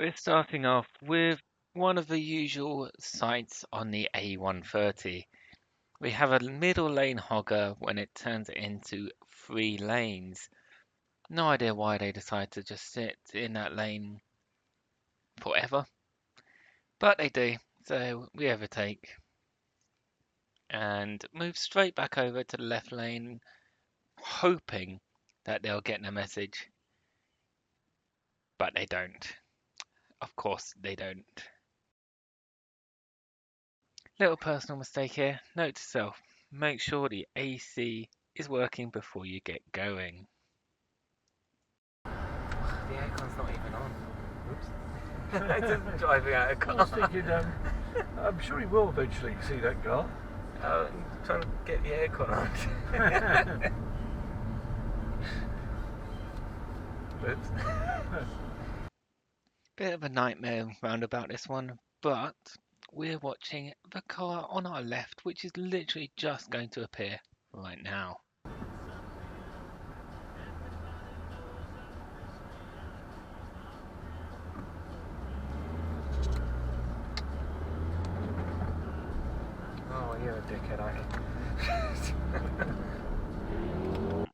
We're starting off with one of the usual sights on the A130. We have a middle lane hogger when it turns into 3 lanes. No idea why they decide to just sit in that lane forever, but they do. So we overtake and move straight back over to the left lane, hoping that they'll get the message, but they don't. Of course, they don't. Little personal mistake here. Note to self, make sure the AC is working before you get going. The aircon's not even on. Oops. Just driving out of car. I was thinking, I'm sure he will eventually see that car. I'm trying to get the aircon on. Oops. Bit of a nightmare roundabout this one, but we're watching the car on our left, which is literally just going to appear right now. Oh, you're a dickhead, aren't you?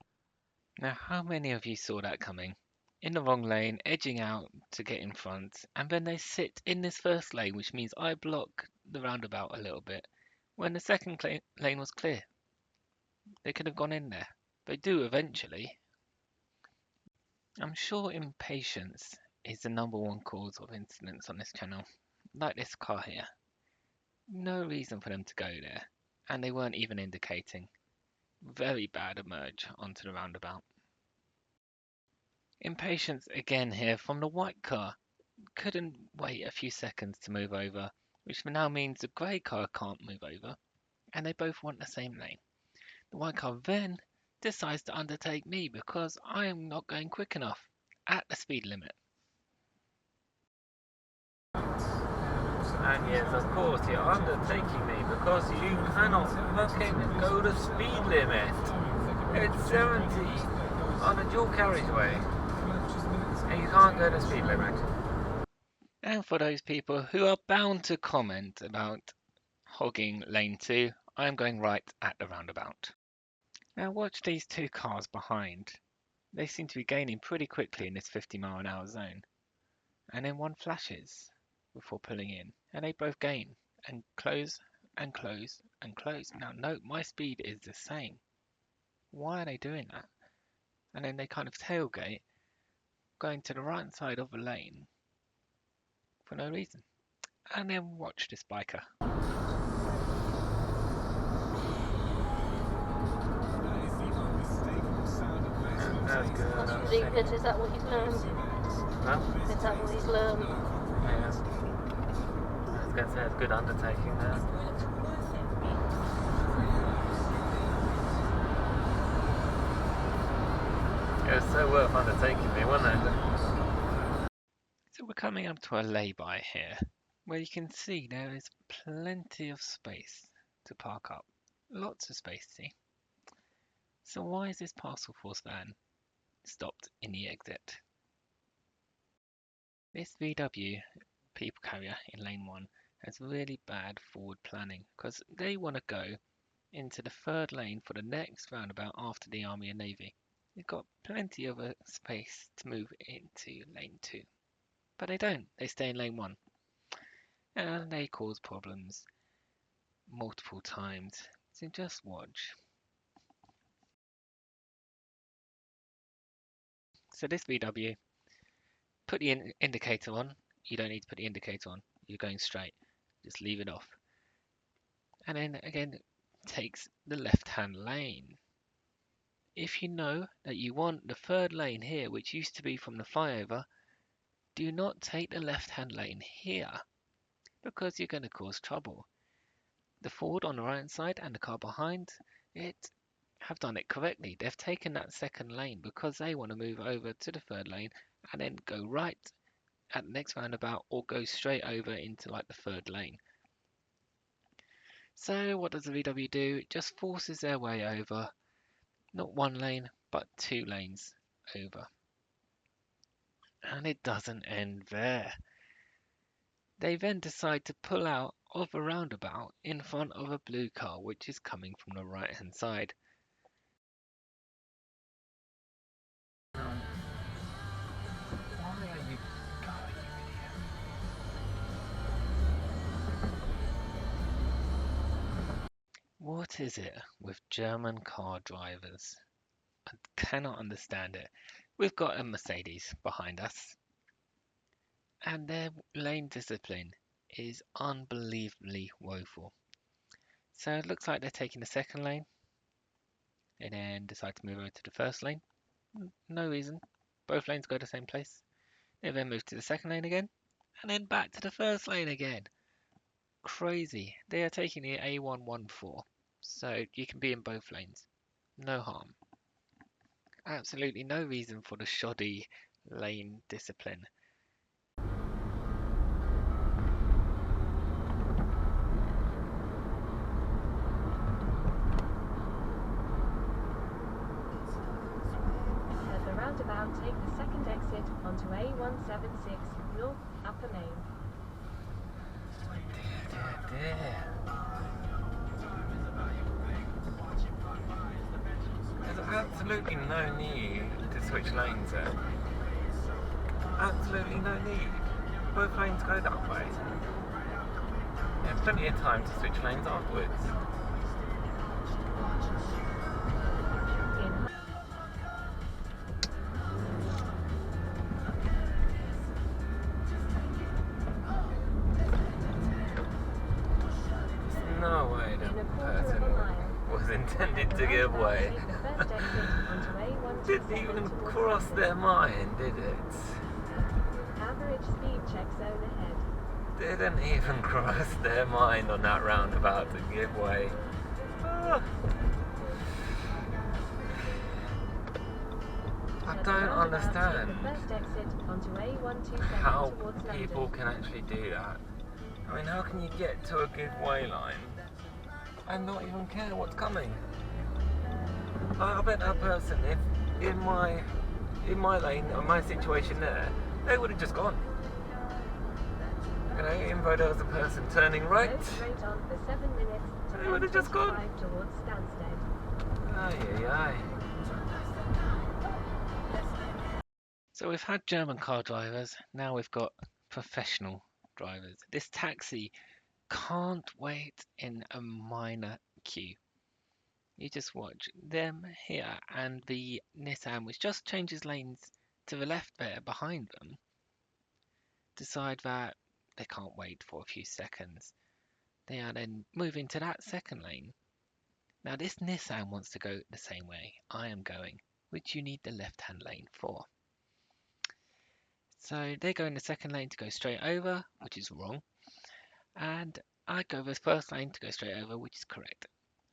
Now, how many of you saw that coming? In the wrong lane, edging out to get in front, and then they sit in this first lane, which means I block the roundabout a little bit, when the second lane was clear. They could have gone in there. They do eventually. I'm sure impatience is the #1 cause of incidents on this channel, like this car here. No reason for them to go there, and they weren't even indicating. Very bad emerge onto the roundabout. Impatience again here from the white car. Couldn't wait a few seconds to move over, which now means the grey car can't move over, and they both want the same lane. The white car then decides to undertake me because I am not going quick enough at the speed limit. And yes, of course, you're undertaking me because you cannot fucking go the speed limit. It's 70 on a dual carriageway, and you can't go the speed limit. And for those people who are bound to comment about hogging lane 2, I'm going right at the roundabout. Now watch these two cars behind. They seem to be gaining pretty quickly in this 50-mile-an-hour zone. And then one flashes before pulling in, and they both gain and close and close and close. Now note, my speed is the same. Why are they doing that? And then they kind of tailgate, going to the right side of the lane for no reason. And then watch this biker. That's good. Is that what you've learned? Huh? Is that what he's learned? Yeah. I was going to say it's good undertaking there. It was so worth undertaking me, wasn't it? So we're coming up to a lay-by here, where you can see there is plenty of space to park up. Lots of space, see? So why is this parcel force van stopped in the exit? This VW people carrier in lane 1 has really bad forward planning because they want to go into the third lane for the next roundabout after the Army and Navy. They've got plenty of space to move into lane 2. But they don't. They stay in lane 1. And they cause problems multiple times. So just watch. So this VW, put the indicator on. You don't need to put the indicator on. You're going straight. Just leave it off. And then again, takes the left-hand lane. If you know that you want the third lane here, which used to be from the flyover, do not take the left-hand lane here because you're going to cause trouble. The Ford on the right side and the car behind it have done it correctly. They've taken that second lane because they want to move over to the third lane and then go right at the next roundabout or go straight over into like the third lane. So what does the VW do? It just forces their way over, not one lane, but 2 lanes over. And it doesn't end there. They then decide to pull out of a roundabout in front of a blue car which is coming from the right hand side. Why are you going, you idiot? What is it with German car drivers? I cannot understand it. We've got a Mercedes behind us, and their lane discipline is unbelievably woeful. So it looks like they're taking the second lane and then decide to move over to the first lane. No reason. Both lanes go the same place. They then move to the second lane again, and then back to the first lane again. Crazy. They are taking the A114, so you can be in both lanes. No harm. Absolutely no reason for the shoddy lane discipline. At the roundabout, take the second exit onto A176 North Upper Lane. Dear. There's absolutely no need to switch lanes there. Absolutely no need. Both lanes go that way. There's plenty of time to switch lanes afterwards. In There's no way In that a quarter person of a mile. was intended At to the give roundabout, way. take the first exit onto A127 Didn't even towards cross London. their mind, did it? Average speed check zone ahead. Didn't even cross their mind on that roundabout to give way. Ah. I At the don't roundabout, understand take the first exit onto A127 how towards people London. can actually do that. I mean, how can you get to a give way line and not even care what's coming? I bet that person, if in my lane or my situation there, they would have just gone. You know, even though there was a person turning right. Go straight on for 7 minutes to They would have just gone. M25 towards Stansted. Aye, aye, aye. So we've had German car drivers, now we've got professional drivers. This taxi can't wait in a minor queue. You just watch them here and the Nissan, which just changes lanes to the left there behind them, decide that they can't wait for a few seconds. They are then moving to that second lane. Now this Nissan wants to go the same way I am going, which you need the left-hand lane for. So they go in the second lane to go straight over, which is wrong, and I go the first lane to go straight over, which is correct.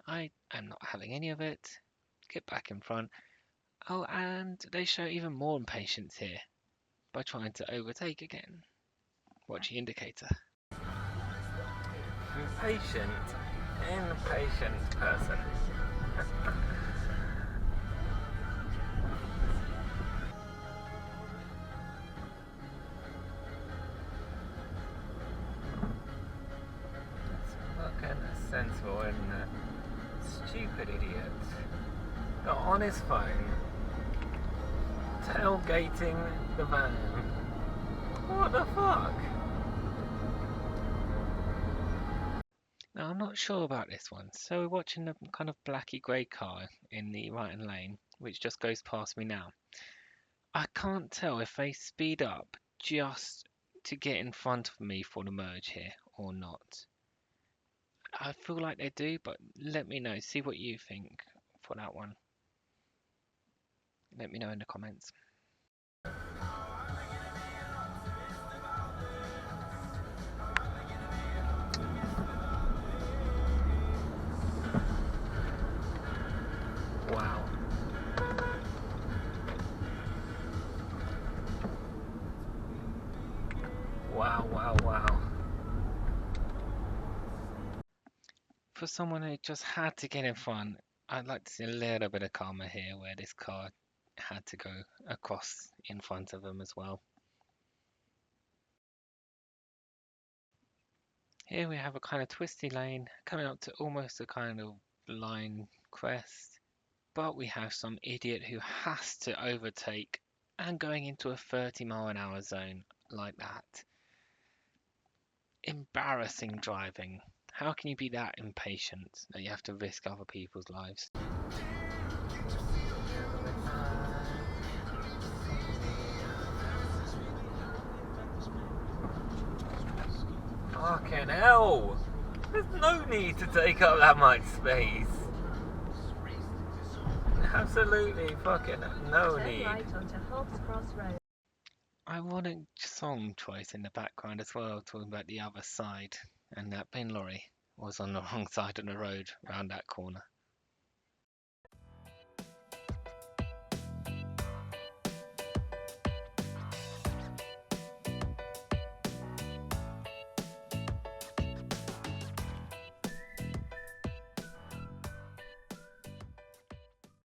I am not having any of it. Get back in front. Oh, and they show even more impatience here by trying to overtake again. Watch the indicator. Impatient person. It's fucking sensible, isn't it? Stupid idiot. Got on his phone, tailgating the van. What the fuck? Now I'm not sure about this one. So we're watching a kind of blacky grey car in the right hand lane, which just goes past me now. I can't tell if they speed up just to get in front of me for the merge here or not. I feel like they do, but let me know. See what you think for that one. Let me know in the comments. Wow. Wow, wow, wow. For someone who just had to get in front, I'd like to see a little bit of karma here where this car had to go across in front of them as well. Here we have a kind of twisty lane coming up to almost a kind of line crest, but we have some idiot who has to overtake and going into a 30-mile-an-hour zone like that. Embarrassing driving. How can you be that impatient that you have to risk other people's lives? Fucking hell! There's no need to take up that much space. Absolutely fucking no Turn need. right onto Hobbs Cross Road. Ironic song choice in the background as well, talking about the other side, and that bin lorry was on the wrong side of the road round that corner.